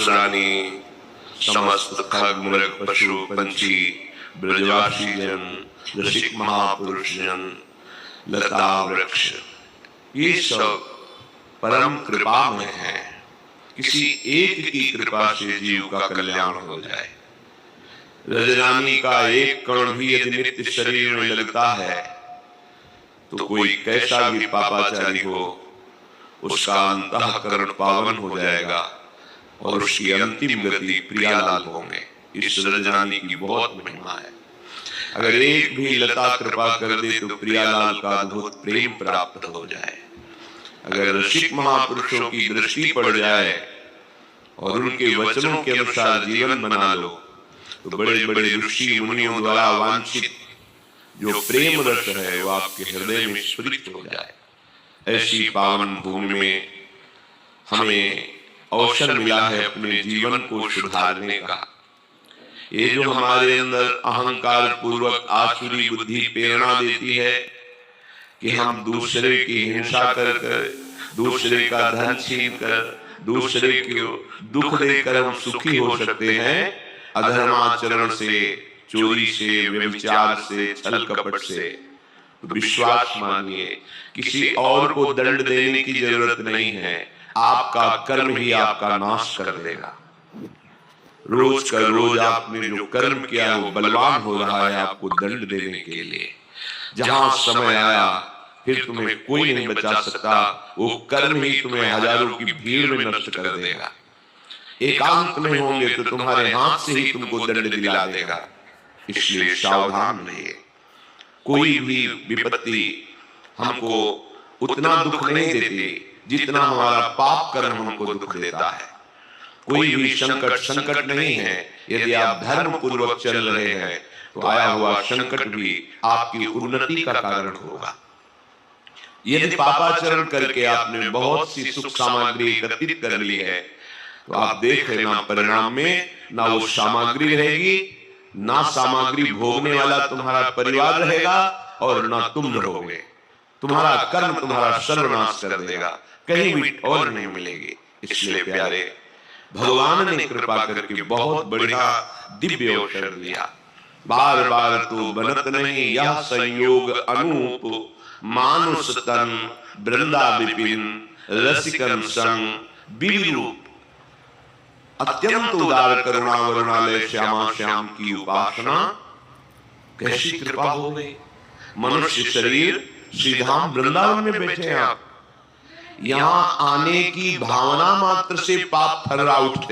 रानी समस्त खग मृग पशु पंछी ब्रजवासी जन रसिक महापुरुष जन लता वृक्ष ये सब परम कृपा में है। किसी एक की कृपा से जीव का कल्याण हो जाए। रजरानी का एक कण भी यदि नित्य शरीर में लगता है तो कोई कैसा भी पापाचारी हो उसका अंतःकरण पावन हो जाएगा और उसकी अंतिम गति प्रियालाल होंगे। इस रजरानी की बहुत महिमा है। अगर एक भी लता कृपा कर दे तो प्रियालाल का अद्भुत प्रेम प्राप्त हो जाए। अगर ऋषिक महापुरुषों की दृष्टि पड़ जाए और उनके वचनों के अनुसार जीवन बना लो तो बड़े बड़े ऋषि मुनियों द्वारा वांछित जो प्रेम रस है वो आपके हृदय में स्फुरित हो जाए। ऐसी पावन भूमि में हमें अवसर मिला है अपने जीवन को सुधारने का। ये जो हमारे अंदर अहंकार पूर्वक आसुरी बुद्धि प्रेरणा देती है कि हम दूसरे की हिंसा कर दूसरे का धन छीन कर दूसरे को दुख देकर हम सुखी हो सकते हैं, अधर्माचरण से, चोरी से, व्यभिचार से, छल कपट से, तो विश्वास मानिए किसी और को दंड देने की जरूरत नहीं है। आपका कर्म ही आपका नाश कर देगा। रोज का रोज आपने जो कर्म किया वो बलवान हो रहा है आपको दंड देने के लिए। जहां समय आया फिर तुम्हें कोई नहीं बचा सकता। वो कर्म ही तुम्हें हजारों की भीड़ में नष्ट कर देगा। एकांत में होंगे तो तुम्हारे हाथ से ही तुमको दंड दिला देगा। इसलिए सावधान रहिए। कोई भी विपत्ति हमको उतना दुख नहीं देती जितना हमारा पाप कर्म हमको दुख देता है। कोई भी संकट नहीं है। यदि आप धर्म पूर्वक चल रहे हैं तो आया हुआ संकट भी आपकी उन्नति का कारण होगा। यदि पापाचरण करके आपने बहुत सी सुख सामग्री एकत्रित कर ली है तो आप देख लेना परिणाम में ना वो सामग्री रहेगी, ना सामग्री भोगने वाला तुम्हारा परिवार रहेगा और ना तुम रहोगे। तुम्हारा कर्म तुम्हारा सर्वनाश कर देगा, कहीं भी और नहीं मिलेगी। इसलिए प्यारे भगवान ने कृपा करके बहुत बढ़िया दिव्य अवसर दिया। बार बार तो बनत नहीं यह संयोग अनूप, मानुष तन वृंदा विपिन रसिकन संग विरूप। अत्यंत उदार करुणा वरुणालय श्यामा श्याम की उपासना कैसी कृपा हो गई। मनुष्य शरीर श्रीधाम वृंदावन में बैठे हैं आप। यहाँ आने की भावना मात्र से पाप थर्रा उठते